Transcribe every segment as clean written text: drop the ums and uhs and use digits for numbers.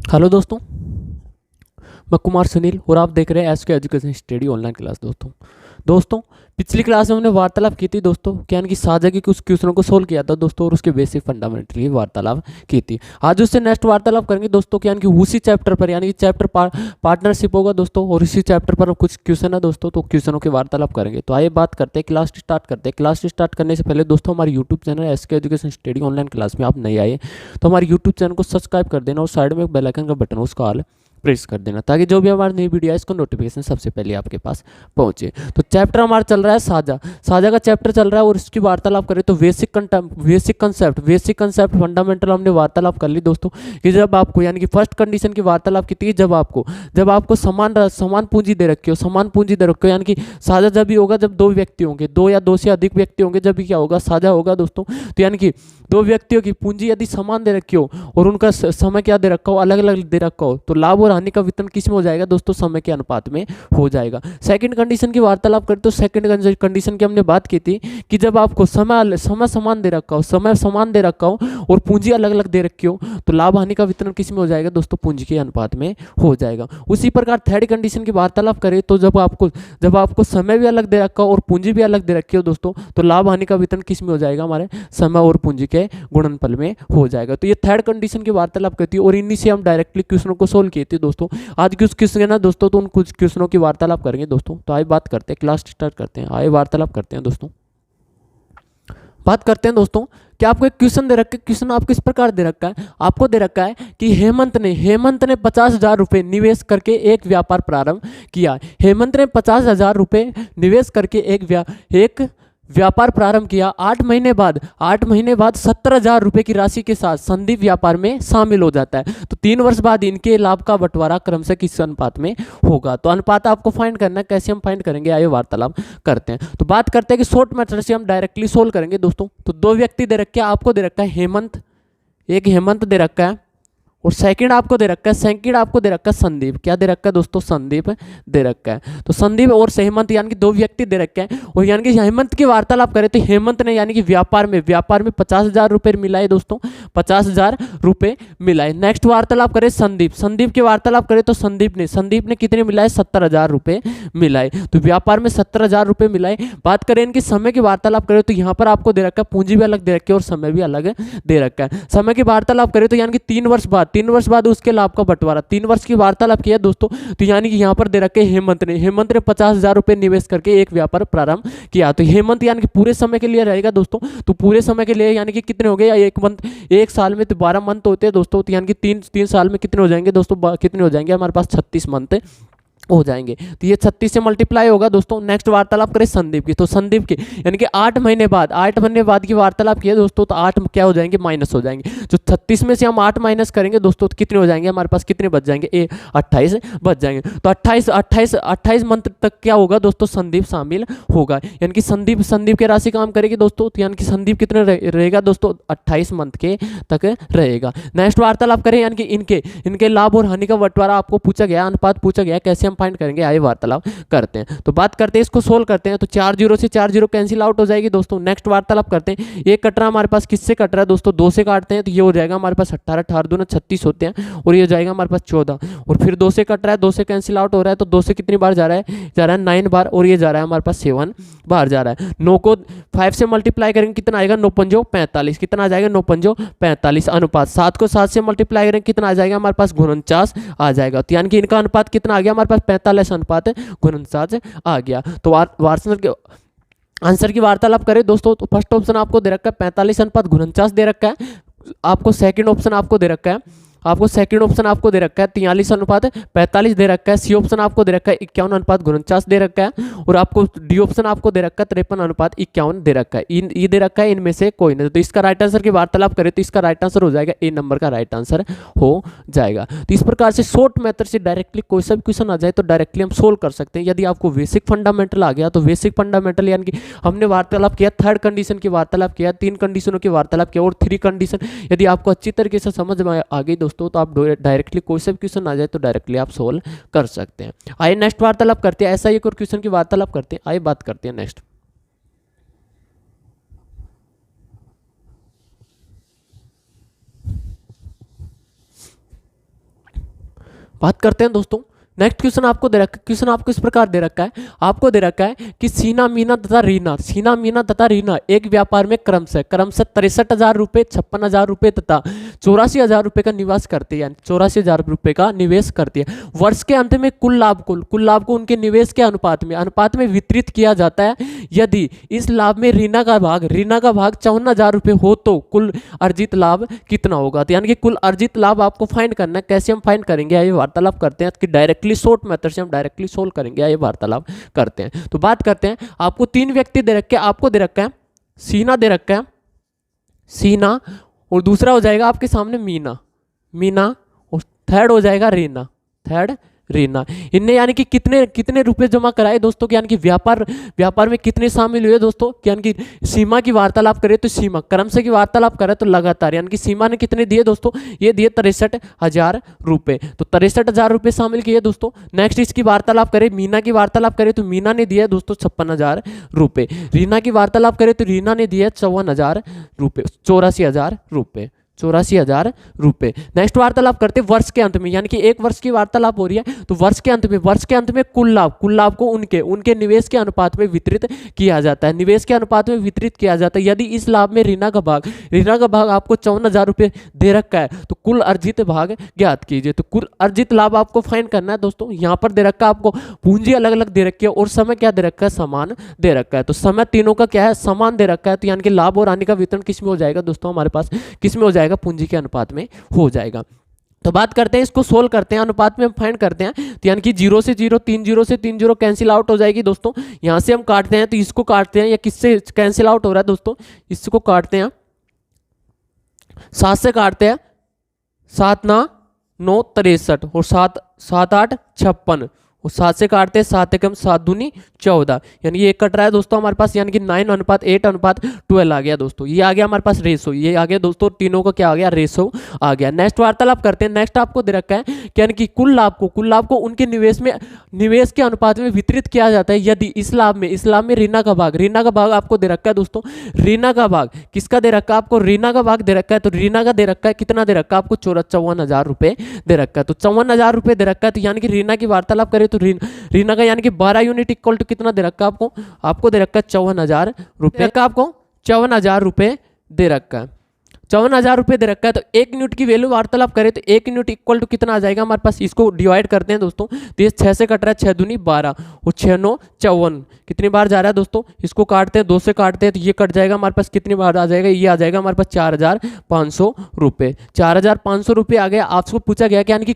Hello दोस्तों, मैं कुमार सुनील और आप देख रहे हैं SK education study online class. दोस्तों पिछली क्लास में हमने वार्तालाप की थी दोस्तों, क्या यानी कि साझा के कुछ क्वेश्चनों को सोल्व किया था दोस्तों और उसके बेसिक फंडामेंटल की वार्तालाप की थी। आज उससे नेक्स्ट वार्तालाप करेंगे दोस्तों, क्या यानी कि उसी चैप्टर पर, यानी कि चैप्टर पार्टनरशिप होगा दोस्तों और इसी चैप्टर पर कुछ क्वेश्चन है दोस्तों, तो क्वेश्चनों की वार्तालाप करेंगे। तो आइए बात करते हैं, क्लास स्टार्ट करते हैं। क्लास स्टार्ट करने से पहले दोस्तों हमारे YouTube channel SK education study online class में आप नहीं आए तो हमारे यूट्यूब चैनल को सब्सक्राइब कर देना और साइड में एक बेल आइकन का बटन है उसका ऑल प्रेस कर देना, ताकि जो भी हमारी नई वीडियो है इसको नोटिफिकेशन सबसे पहले आपके पास पहुंचे। तो चैप्टर हमारा चल रहा है साझा। साझा का चैप्टर चल रहा है और इसकी वार्तालाप करें तो बेसिक कंसेप्ट फंडामेंटल हमने वार्तालाप कर ली दोस्तों। कि जब आपको, यानी कि फर्स्ट कंडीशन की वार्तालाप की थी, जब आपको समान पूंजी दे रखी हो, यानी कि साझा जब भी होगा जब दो व्यक्ति होंगे, दो या दो से अधिक व्यक्ति होंगे, जब भी क्या होगा, साझा होगा दोस्तों। तो यानी कि दो व्यक्तियों की पूंजी यदि समान दे रखी हो और उनका समय क्या दे रखा हो, अलग अलग दे रखा हो, तो लाभ और हानि का वितरण किस में हो जाएगा दोस्तों, समय के अनुपात में हो जाएगा। सेकंड कंडीशन की वार्तालाप करते तो सेकंड कंडीशन की हमने बात की थी कि जब आपको समय समान दे रखा हो और पूंजी अलग अलग दे रखी हो, तो लाभ हानि का वितरण किस में हो जाएगा दोस्तों, पूंजी के अनुपात में हो जाएगा। उसी प्रकार थर्ड कंडीशन की वार्तालाप करें तो जब आपको समय भी अलग दे रखा हो और पूंजी भी अलग दे रखी हो दोस्तों, तो लाभ हानि का वितरण किस में हो जाएगा, हमारे समय और पूंजी के गुणनफल में हो जाएगा। तो ये थर्ड कंडीशन की वार्तालाप करती है और इन्हीं से हम डायरेक्टली क्वेश्चनों को सोल्व किए थे दोस्तों। आज कुछ क्वेश्चन है ना दोस्तों, तो उन कुछ क्वेश्चनों की वार्तालाप करेंगे दोस्तों। तो आइए बात करते हैं, क्लास स्टार्ट करते हैं, आइए वार्तालाप करते हैं दोस्तों। बात करते हैं दोस्तों कि आपको एक क्वेश्चन दे रखा है। क्वेश्चन आपको इस प्रकार दे रखा है, आपको दे रखा है कि हेमंत ने 50,000 रुपये निवेश करके एक व्यापार प्रारंभ किया। हेमंत ने 50,000 रुपये निवेश करके एक व्यापार प्रारंभ किया। 8 महीने बाद 17,000 रुपये की राशि के साथ संदीप व्यापार में शामिल हो जाता है। तो 3 वर्ष बाद इनके लाभ का बंटवारा क्रमशः किस अनुपात में होगा। तो अनुपात आपको फाइंड करना है, कैसे हम फाइंड करेंगे, आइए वार्तालाप करते हैं। तो बात करते हैं कि शॉर्ट मेथड से हम डायरेक्टली सोल्व करेंगे दोस्तों। तो दो व्यक्ति दे रखे हैं, आपको दे रखा है हेमंत, एक हेमंत दे रखा है और सेकंड आपको दे रखा है संदीप। क्या दे रखा है दोस्तों, संदीप दे रखा है। तो संदीप और हेमंत यानी कि दो व्यक्ति दे रखे हैं और यानी कि हेमंत की वार्तालाप करें तो हेमंत ने यानी कि व्यापार में 50,000 रुपये मिलाए दोस्तों, 50,000 रुपये मिलाए। नेक्स्ट वार्तालाप करें संदीप की वार्तालाप करें तो संदीप ने कितने मिलाए, 70,000 रुपये मिलाए। तो व्यापार में 70,000 रुपये मिलाए। बात करें इनकी समय की वार्तालाप करें तो यहाँ पर आपको दे रखा है पूंजी भी अलग दे रखी है और समय भी अलग दे रखा है। समय की वार्तालाप करें तो यानी कि 3 वर्ष बाद उसके लाभ का बंटवारा, 3 वर्ष की वार्तालाप किया दोस्तों। तो यानी कि यहाँ पर दे रखे हेमंत ने 50,000 रुपये निवेश करके एक व्यापार प्रारंभ किया। तो हेमंत यानी कि पूरे समय के लिए रहेगा दोस्तों। तो पूरे समय के लिए यानी कि कितने हो गए, एक साल में तो 12 मंथ होते हैं दोस्तों। तो यानी कि तीन साल में कितने हो जाएंगे दोस्तों, कितने हो जाएंगे हमारे पास, 36 मंथ हो जाएंगे। तो ये 36 से मल्टीप्लाई होगा दोस्तों। नेक्स्ट वार्तालाप करें संदीप की, तो संदीप के यानी कि 8 महीने बाद की वार्तालाप किया दोस्तों, तो 8 क्या हो जाएंगे, माइनस हो जाएंगे। जो 36 में से हम 8 माइनस करेंगे दोस्तों, तो कितने हो जाएंगे हमारे पास, कितने बच जाएंगे, 28 बच जाएंगे। तो 28 मंथ तक क्या होगा दोस्तों, संदीप शामिल होगा। यानी कि संदीप के राशि काम करेगी दोस्तों। तो यानी कि संदीप कितने रहेगा दोस्तों, 28 मंथ के तक रहेगा। नेक्स्ट वार्तालाप करें यानी कि इनके लाभ और हानि का बंटवारा आपको पूछा गया, अनुपात पूछा गया, कैसे फाइंड करेंगे, आइए वार्तालाप करते हैं। तो बात करते हैं, इसको सोल्व करते हैं। तो 4 0 से 4 0 कैंसिल आउट हो जाएगी दोस्तों। नेक्स्ट वार्तालाप करते हैं। एक कट रहा हमारे पास, किससे कट रहा है दोस्तों, 2 से काटते हैं तो ये हो जाएगा हमारे पास 18, 18 दूना 36 होते हैं और ये हो जाएगा हमारे पास 14। और फिर 2 से कट रहा है, 2 से कैंसिल आउट हो रहा है, तो 2 से कितनी बार जा रहा है 9 बार और ये जा रहा है हमारे पास 7 बार जा रहा है। 9 को 5 से मल्टीप्लाई करेंगे, कितना आएगा, 9 पंजो 45, कितना आ जाएगा, 9 पंजो 45। अनुपात 7 को 7 से मल्टीप्लाई करेंगे, कितना आ जाएगा हमारे पास, 49 आ जाएगा। तो यानी कि इनका अनुपात कितना आ गया हमारे पास, 45 अनुपात 49 आ गया। तो आंसर की वार्तालाप करें दोस्तों, तो फर्स्ट ऑप्शन आपको दे रखा है 45 अनुपात 49 दे रखा है। आपको सेकंड ऑप्शन आपको दे रखा है 43 अनुपात 45 दे रखा है। सी ऑप्शन आपको दे रखा है 51 अनुपात 49 दे रखा है और आपको डी ऑप्शन आपको दे रखा है 53 अनुपात 51 दे रखा है। ये दे रखा है, इनमें से कोई नहीं। तो इसका राइट आंसर की वार्तालाप करें तो इसका राइट आंसर हो जाएगा ए नंबर का राइट आंसर हो जाएगा। तो इस प्रकार से शॉर्ट मेथड से डायरेक्टली कोई सा भी क्वेश्चन आ जाए तो डायरेक्टली हम सोल्व कर सकते हैं। यदि आपको बेसिक फंडामेंटल आ गया तो बेसिक फंडामेंटल यानी कि हमने वार्तालाप किया, थर्ड कंडीशन की वार्तालाप किया, 3 कंडीशनों की वार्तालाप किया और 3 कंडीशन यदि आपको अच्छी तरीके से समझ में आ गई दोस्तों, तो आप डायरेक्टली कोई सा भी क्वेश्चन आ जाए तो डायरेक्टली आप सोल्व कर सकते हैं। आइए नेक्स्ट वार्तालाप करते हैं, ऐसा ही एक और क्वेश्चन की वार्तालाप करते हैं। आइए बात करते हैं नेक्स्ट। बात करते हैं दोस्तों, नेक्स्ट क्वेश्चन आपको दे रखा है। क्वेश्चन आपको इस प्रकार दे रखा है, आपको दे रखा है कि सीना मीना तथा रीना एक व्यापार में क्रमशः 63,000 रुपये, 56,000 रुपये तथा 84,000 रुपये का निवेश करती है, यानी 84,000 रुपये का निवेश करती है। वर्ष के अंत में कुल लाभ को उनके निवेश के अनुपात में वितरित किया जाता है। यदि इस लाभ में रीना का भाग 54,000 रुपये हो तो कुल अर्जित लाभ कितना होगा। तो यानी कि कुल अर्जित लाभ आपको फाइंड करना है। कैसे हम फाइंड करेंगे, ये वार्तालाप करते हैं कि डायरेक्टली शॉर्ट मेथड से हम डायरेक्टली सोल्व करेंगे, ये वार्तालाप करते हैं। तो बात करते हैं, आपको 3 व्यक्ति दे रखे हैं, आपको दे रखा है सीना दे रखा है, सीना, और दूसरा हो जाएगा आपके सामने मीना, और थर्ड हो जाएगा रीना। इनने यानी कि कितने रुपए जमा कराए दोस्तों, यानी कि व्यापार में कितने शामिल हुए दोस्तों, यानी कि सीमा की वार्तालाप करें तो सीमा, क्रमशः की वार्तालाप करें तो लगातार, यानी कि सीमा ने कितने दिए दोस्तों, ये दिए 63,000 रुपये, तो 63,000 रुपये शामिल किए दोस्तों। नेक्स्ट इसकी वार्तालाप करें, मीना की वार्तालाप करें तो मीना ने दिया दोस्तों 56,000 रुपये। रीना की वार्तालाप करें तो रीना ने दिया 54,000 रुपये, 84,000 रुपये, 84,000 रुपये। नेक्स्ट वार्तालाप करते वर्ष के अंत में, यानी कि एक वर्ष की वार्तालाप हो रही है, तो वर्ष के अंत में कुल लाभ को उनके निवेश के अनुपात में वितरित किया जाता है, निवेश के अनुपात में वितरित किया जाता है। यदि इस लाभ में रीना का भाग आपको 54,000 रुपये दे रखा है तो कुल अर्जित भाग ज्ञात कीजिए। तो कुल अर्जित लाभ आपको फाइंड करना है दोस्तों। यहाँ पर दे रखा है आपको पूंजी अलग अलग दे रखी है और समय क्या दे रखा है, समान दे रखा है। तो समय तीनों का क्या है, समान दे रखा है, तो यानी कि लाभ और हानि का वितरण किस में हो जाएगा दोस्तों, हमारे पास किस में हो जाएगा, पूंजी के अनुपात में हो जाएगा। तो बात करते हैं, इसको सोल्व करते हैं, अनुपात में हम फाइंड करते हैं। तो यानी कि 0 से 0, 3 से 3 0 कैंसिल आउट हो जाएगी दोस्तों। यहां से हम काटते हैं तो इसको काटते हैं, या किससे कैंसिल आउट हो रहा है दोस्तों, इसको काटते हैं 7 से, काटते हैं 7 9 9 63 और 7 7 8 56, और 7 से काटते हैं 7 एकम 7 दूनी 14, यानी ये कट रहा है दोस्तों हमारे पास, यानी कि 9:8:12 आ गया दोस्तों। ये आ गया हमारे पास रेशो, ये आ गया दोस्तों, तीनों का क्या आ गया, रेशो आ गया। नेक्स्ट वार्तालाप करते हैं। नेक्स्ट आपको दे रखा है कि यानी कि कुल लाभ को उनके निवेश के अनुपात में वितरित किया जाता है। यदि इस लाभ में रीना का भाग आपको दे रखा है दोस्तों। रीना का भाग किसका दे रखा है आपको, रीना का भाग दे रखा है, तो रीना का दे रखा है, कितना दे रखा है आपको, 54,000 रुपये दे रखा है। तो 54,000 रुपये दे रखा है, तो यानी कि रीना की वार्तालाप करें तो रीना का यानी कि 12 यूनिट इक्वल टू कितना दे रखा है आपको दे रखा है 54,000 रुपये का, आपको 54,000 रुपये दे रखा है, 54,000 रुपये दे रखा है। तो 1 यूनिट की वैल्यू वार्तालाप करें तो 1 यूनिट इक्वल टू कितना आ जाएगा हमारे पास, इसको डिवाइड करते हैं दोस्तों। तो ये 6 से कट रहा है, 6 दूनी 12 और 6 9 54, कितनी बार जा रहा है दोस्तों, इसको काटते हैं 2 से काटते हैं तो ये कट जाएगा हमारे पास, कितनी बार आ जाएगा, ये आ जाएगा हमारे पास 4,500 रुपये, 4,500 रुपये आ गया। आपको पूछा गया कि यानी कि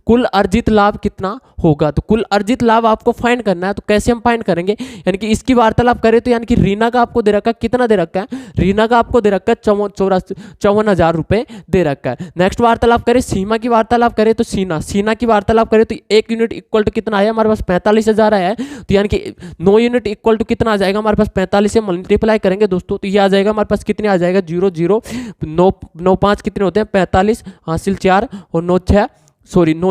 कुल अर्जित लाभ कितना होगा। तो कुल अर्जित लाभ आपको फाइंड करना है। तो कैसे हम फाइंड करेंगे, यानी कि इसकी वार्तालाप करें तो यानी कि रीना का आपको दे रखा है, कितना दे रखा है, रीना का आपको दे रखा है 54,000 रुपये दे रखा है। नेक्स्ट वार्तालाप करें, सीमा की वार्तालाप करें तो सीना की वार्तालाप करें तो 1 यूनिट इक्वल टू कितना आया हमारे पास, 45,000 आया है। तो यानी कि 9 यूनिट इक्वल टू कितना आ जाएगा हमारे पास, 45 से मल्टीप्लाई करेंगे दोस्तों, तो ये आ जाएगा हमारे पास, कितने आ जाएगा, 0 0 9 9 5 कितने होते हैं, 45 हासिल 4 और 9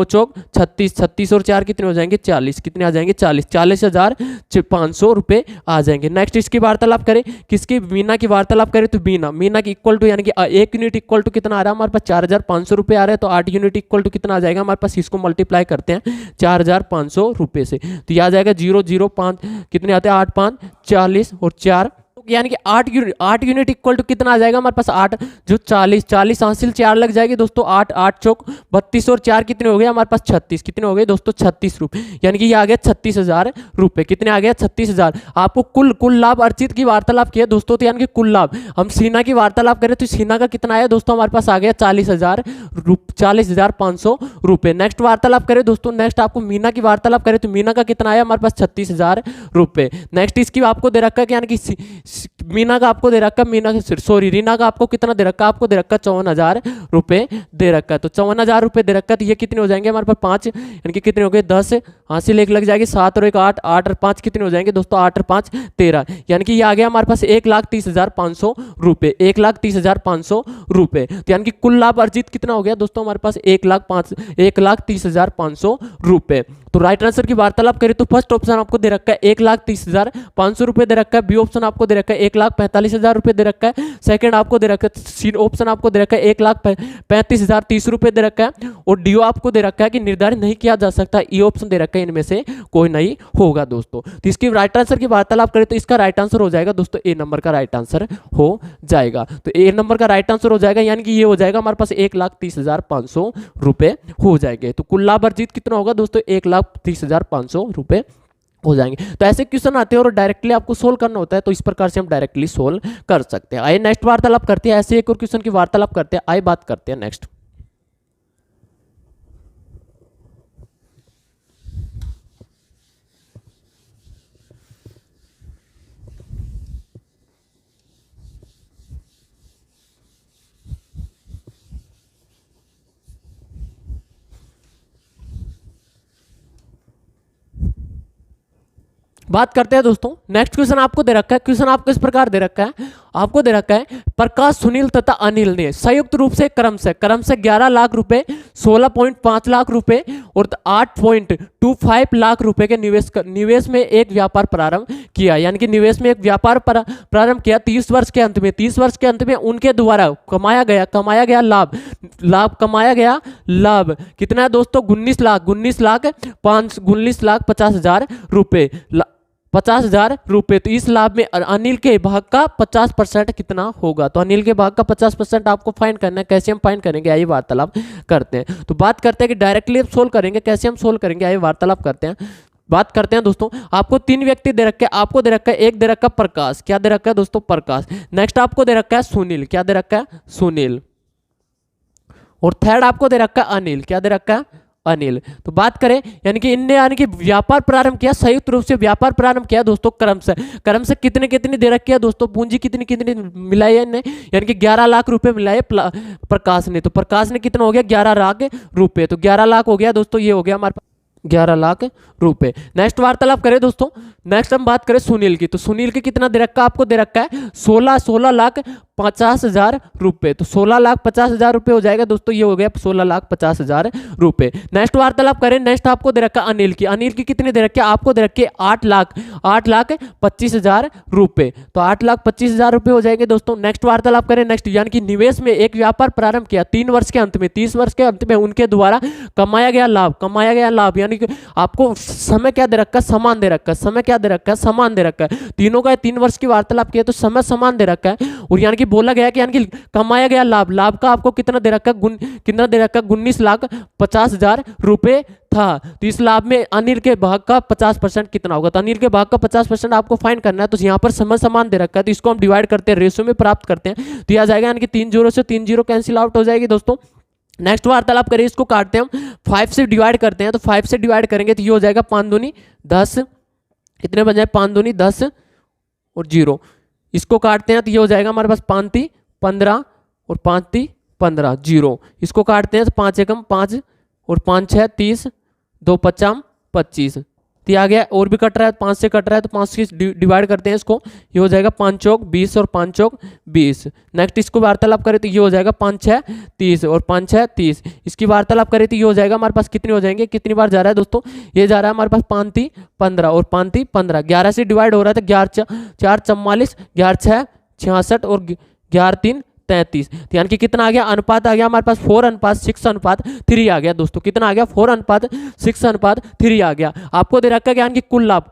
चौक 36, 36 और 4 कितने हो जाएंगे, 40, कितने आ जाएंगे, 40,500 रुपये आ जाएंगे। नेक्स्ट इसकी वार्तालाप करें, किसकी, मीना की वार्तालाप करें तो मीना की इक्वल टू यानी कि 1 यूनिट इक्वल टू कितना आ रहा है हमारे पास, 4,500 रुपये आ रहा है। तो 8 यूनिट इक्वल टू कितना आ जाएगा हमारे पास, इसको मल्टीप्लाई करते हैं 4,500 रुपये से, तो यह आ जाएगा 0 0 5 कितने आते हैं, 8 5 40 और 4, यानी कि 8 यूनिट इक्वल टू कितना आ जाएगा हमारे पास, 8 जो 40 हासिल 4 लग जाएगी दोस्तों, 8 चौक 32 और 4 कितने हो गए हमारे पास, 36, कितने हो गए दोस्तों, 36 रुपये, यानी कि ये आ गया 36,000 रुपये, कितने आ गया, 36,000। आपको कुल लाभ अर्जित की वार्तालाप किया दोस्तों, तो यानी कि कुल लाभ, हम सीना की वार्तालाप करें तो सीना का कितना आया दोस्तों हमारे पास, आ गया 40,500 रुपये। नेक्स्ट वार्तालाप करें दोस्तों, नेक्स्ट आपको मीना की वार्तालाप करें तो मीना का कितना आया हमारे पास, 36,000 रुपये। नेक्स्ट इसकी आपको दे रखा है, यानी कि मीना का आपको दे रखा है, रीना का आपको कितना दे रखा है, आपको दे रखा है 54,000 रुपये दे रखा है। तो 54,000 रुपये दे रखा है, तो ये कितने हो जाएंगे हमारे पास, 5 यानी कि कितने हो गए, 10 हासिल 1 लग जाएगी, 7 और 1 8, 8 और 5 कितने हो जाएंगे दोस्तों, 8 और 5 13, यानी कि ये आ गया हमारे पास 1,30,500 रुपये, 1,30,500 रुपये। तो यानी कि कुल लाभ अर्जित कितना हो गया दोस्तों हमारे पास, 1,30,500 रुपये। तो राइट आंसर की वार्तालाप करें तो फर्स्ट ऑप्शन आपको दे रखा है 1,30,500 रुपये दे रखा है, बी ऑप्शन आपको दे रखा है रखा है 1,45,000 रुपये दे रखा है। सेकंड आपको दे रखा है, ऑप्शन आपको दे रखा है 1,35,030 रुपये दे रखा है। और डी आपको दे रखा है कि निर्धारित नहीं किया जा सकता, ये ऑप्शन दे रखा है इनमें से कोई नहीं होगा दोस्तों। तो इसकी राइट आंसर की वार्तालाप करें तो इसका राइट आंसर हो जाएगा दोस्तों ए नंबर का राइट आंसर हो जाएगा। तो ए नंबर का राइट आंसर हो जाएगा, यानी कि ये हो जाएगा हमारे पास 1,30,500 रुपये हो जाएंगे। तो कुल लाभ अर्जित कितना होगा दोस्तों, 1,30,500 रुपये हो जाएंगे। तो ऐसे क्वेश्चन आते हैं और डायरेक्टली आपको सोल्व करना होता है, तो इस प्रकार से हम डायरेक्टली सोल्व कर सकते हैं। आइए नेक्स्ट वार्तालाप करते हैं, ऐसे एक और क्वेश्चन की वार्तालाप करते हैं। आइए बात करते हैं नेक्स्ट। बात करते हैं दोस्तों, नेक्स्ट क्वेश्चन आपको दे रखा है। क्वेश्चन आपको इस प्रकार दे रखा है, आपको दे रखा है प्रकाश, सुनील तथा अनिल ने संयुक्त रूप से क्रम से 11 लाख रुपए, 16.5 लाख रुपए और 8.25 लाख रुपए के निवेश में एक व्यापार प्रारंभ किया। यानी कि निवेश में एक व्यापार प्रारंभ किया 30 वर्ष के अंत में। 30 वर्ष के अंत में उनके द्वारा कमाया गया लाभ कितना है दोस्तों, 19 लाख 50,000 रुपए, 50,000 रुपये। तो इस लाभ में अनिल के भाग का 50% कितना होगा। तो अनिल के भाग का 50% आपको फाइंड करना है। कैसे हम फाइंड करेंगे, आइए वार्तालाप करते हैं। तो बात करते हैं कि डायरेक्टली अब सोल्व करेंगे, कैसे हम सोल्व करेंगे, आइए वार्तालाप करते हैं। बात करते हैं दोस्तों, आपको 3 व्यक्ति दे रखे, आपको दे रखा है, एक दे रखा है प्रकाश, क्या दे रखा है दोस्तों, प्रकाश। नेक्स्ट आपको दे रखा है सुनील, क्या दे रखा है, सुनील। और थर्ड आपको दे रखा है अनिल, क्या दे रखा है, अनिल। तो बात करें, यानी कि व्यापार प्रारंभ किया, संयुक्त रूप से व्यापार प्रारंभ किया दोस्तों क्रम से कितने दे रखी है दोस्तों, पूंजी कितनी मिलाई है इन्हें, यानी कि 11 लाख रुपए मिलाए प्रकाश ने। तो प्रकाश ने कितना हो गया, 11 लाख रुपए। तो 11 लाख हो गया दोस्तों, ये हो गया हमारे पास 11 लाख रुपए। नेक्स्ट वार्तालाप करें दोस्तों, नेक्स्ट हम बात करें सुनील की। तो सुनील की कितना दे रखा है, आपको दे रखा है 16 लाख 50,000 रुपए। तो 16 लाख 50,000 रुपए हो जाएगा दोस्तों, ये हो गया 16 लाख 50,000 रुपए। नेक्स्ट वार्तालाप करें, नेक्स्ट आपको दे रखा अनिल की। अनिल की कितनी दे रखी है, आपको दे रखी है 8 लाख 25,000 रुपए। तो 8 लाख 25,000 रुपए हो जाएंगे दोस्तों। नेक्स्ट वार्तालाप करें, नेक्स्ट यानी कि निवेश में एक व्यापार प्रारंभ किया 30 वर्ष के अंत में उनके द्वारा कमाया गया लाभ, यानी कि आपको समय क्या दे रखा है, समान दे रखा है। समय क्या दे रखा है, समान दे रखा है। तीनों का 3 वर्ष की वार्तालाप किया तो समय समान दे रखा है। और यानी कि बोला गया कि यानी कि कमाया गया लाभ का आपको कितना दे रखा है, 19 लाख 50,000 रुपए था। तो इस लाभ में अनिल के भाग का 50% कितना होगा। तो अनिल के भाग का 50% आपको फाइंड करना है। तो यहाँ पर समय समान दे रखा है, तो इसको हम डिवाइड करते हैं, रेशियो में प्राप्त करते हैं। तो यह आ जाएगा, यानी कि 3 जीरो से 3 जीरो कैंसिल आउट हो जाएगी दोस्तों। नेक्स्ट वार्तालाप करें, इसको काटते हैं हम, 5 से डिवाइड करते हैं। तो 5 से डिवाइड करेंगे तो ये हो जाएगा 5 दूनी 10, कितने बन जाए, 5 दूनी 10 और 0। इसको काटते हैं तो ये हो जाएगा हमारे पास 5 × 15 और 5 × 15 0। इसको काटते हैं तो 5 एकम 5 और 5 6 30, 2 5 25। तो आ गया, और भी कट रहा है, 5 से कट रहा है तो 5 से डिवाइड करते हैं इसको, ये हो जाएगा 5 चौक 20 और 5 चौक 20। नेक्स्ट इसको वार्तालाप करें तो ये हो जाएगा 5 6 30 और 5 6 30। इसकी वार्तालाप करें तो ये हो जाएगा हमारे पास, कितने हो जाएंगे, कितनी बार जा रहा है दोस्तों, ये जा रहा है हमारे पास 5 × 15 और 5 × 15। 11 से डिवाइड हो रहा था, 11 4 44, 11 6 66 और 11 3 33। तो यानी कि कितना आ गया, अनुपात आ गया हमारे पास 4:6:3 आ गया दोस्तों। कितना आ गया, 4:6:3 आ गया। आपको दे रखा है यानी कि कुल लाभ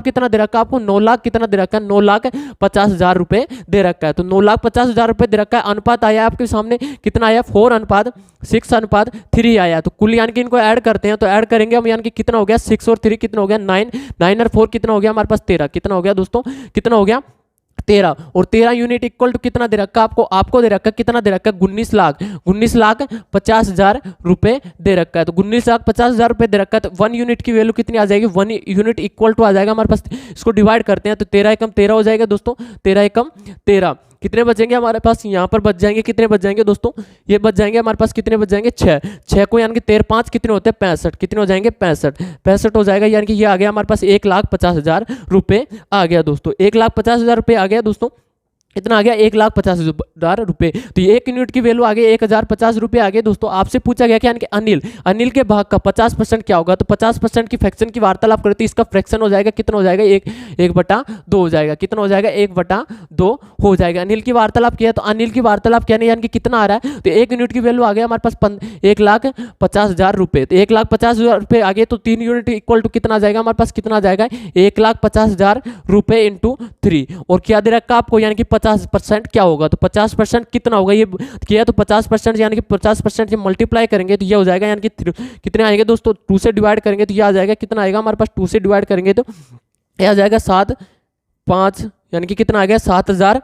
कितना दे रखा है आपको, 9 लाख कितना दे रखा है, 9,50,000 रुपए दे रखा है। तो 9,50,000 रुपए दे रखा है। अनुपात आया आपके सामने कितना आया, 4:6:3 आया। तो कुल यानी कि इनको ऐड करते हैं, तो ऐड करेंगे हम, यानी कि कितना हो गया, 6 और 3 कितना हो गया, 9, 9 और 4 कितना हो गया हमारे पास 13। कितना हो गया दोस्तों, कितना हो गया 13। और 13 यूनिट इक्वल टू कितना दे रखा आपको दे रखा, कितना दे रखा, 19 लाख 50,000 रुपए दे रखा है। तो 19 लाख 50,000 रुपए दे रखा है। तो 1 यूनिट की वैल्यू कितनी आ जाएगी, 1 यूनिट इक्वल टू आ जाएगा हमारे पास, इसको डिवाइड करते हैं तो 13 एकम 13 हो जाएगा दोस्तों। 13 एकम 13 कितने बचेंगे हमारे पास, यहाँ पर बच जाएंगे, कितने बच जाएंगे दोस्तों, ये बच जाएंगे हमारे पास, कितने बच जाएंगे, 6 को यानी कि 13 5 कितने होते हैं, 65। कितने हो जाएंगे, 65 हो जाएगा। यानी कि ये आ गया हमारे पास 1,50,000 रुपए आ गया दोस्तों, 1,50,000 रुपए आ गया दोस्तों। कितना आ गया 1,50,000 रुपए। तो ये 1 यूनिट की वैल्यू आ गई 1,050 रुपए आ गए दोस्तों। आपसे पूछा गया कि यानी कि अनिल के भाग का 50% क्या होगा, तो 50% की फ्रैक्शन की वार्तालाप करते इसका फ्रैक्शन हो जाएगा कितना हो जाएगा 1/2 हो जाएगा। कितना हो जाएगा 1/2 हो जाएगा। अनिल की वार्तालाप किया तो अनिल की वार्तालाप क्या नहीं यानी कि कितना आ रहा है, तो 1 यूनिट की वैल्यू आ गया हमारे पास 1,50,000 रुपए। तो 1,50,000 रुपए आ गए तो 3 यूनिट इक्वल टू कितना आ जाएगा हमारे पास, कितना आ जाएगा 1,50,000 रुपए इंटू 3। और क्या दे रखा आपको यानी कि 50% क्या होगा, तो 50% कितना होगा ये किया, तो 50% यानी कि 50% मल्टीप्लाई करेंगे तो ये हो जाएगा यानी कि कितने आएंगे दोस्तों 2 से डिवाइड करेंगे तो ये आ जाएगा कितना आएगा हमारे पास 2 से डिवाइड करेंगे तो ये आ जाएगा 7,5 यानी कि कितना आ गया 7,000,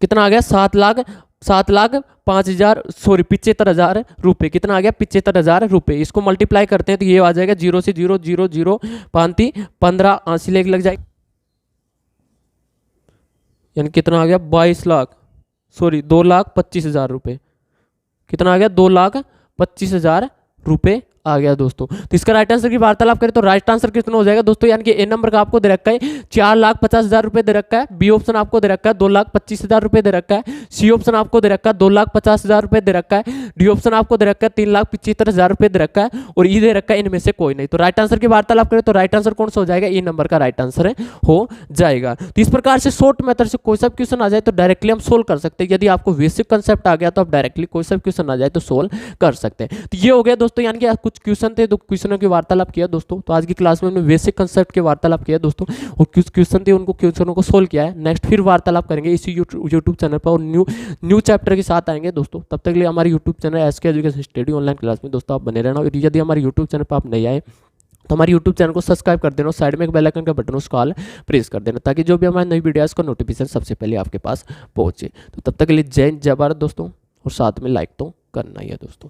कितना आ गया 7,05,000 सॉरी 75,000 रुपए। कितना आ गया 75,000 रुपए। इसको मल्टीप्लाई करते हैं तो ये आ जाएगा 0 से 0 0 0 5 15 80 लग जाएगा यानी कितना आ गया 22 लाख सॉरी 2,25,000 रुपए। कितना आ गया 2,25,000 रुपए आ गया दोस्तों। तो इसका राइट आंसर की वार्तालाप करें तो राइट आंसर कितना हो जाएगा दोस्तों, यानी कि ए नंबर का आपको दे रखा है 4,50,000 रुपए दे रखा है, बी ऑप्शन आपको दे रखा है 2,25,000 रुपए दे रखा है, सी ऑप्शन आपको दे रखा है 2,50,000 रुपए दे रखा है, डी ऑप्शन आपको दे रखा है 3,75,000 रुपए दे रखा है और ई दे रखा है इनमें से कोई नहीं। तो राइट आंसर की वार्तालाप करें तो राइट आंसर कौन सा हो जाएगा, ई नंबर का राइट आंसर है हो जाएगा। तो इस प्रकार से शॉर्ट मेथड से कोई सा क्वेश्चन आ जाए तो डायरेक्टली हम सोल्व कर सकते हैं। यदि आपको बेसिक कंसेप्ट आ गया तो आप डायरेक्टली कोई सा क्वेश्चन आ जाए तो सोल्व कर सकते हैं। तो ये हो गया दोस्तों, यानी कि कुछ क्वेश्चन थे तो क्वेश्चनों की वार्तालाप किया दोस्तों। तो आज की क्लास में हमने बेसिक कंसेप्ट के वार्तालाप किया दोस्तों और कुछ क्वेश्चन थे उनको क्वेश्चनों को सोल्व किया है। नेक्स्ट फिर वार्तालाप करेंगे इसी यूट्यूब चैनल पर और न्यू चैप्टर के साथ आएंगे दोस्तों। तब तक के लिए हमारे YouTube channel SK education study online class में दोस्तों आप बने रहना। और यदि हमारे यूट्यूब चैनल पर आप नहीं आए तो हमारे यूट्यूब चैनल को सब्सक्राइब कर देना और साइड में एक बेल आइकन का बटन उसको ऑल प्रेस कर देना ताकि जो भी हमारी नई वीडियोस का नोटिफिकेशन सबसे पहले आपके पास पहुंचे। तो तब तक के लिए जय हिंद जय भारत दोस्तों और साथ में लाइक तो करना ही है दोस्तों।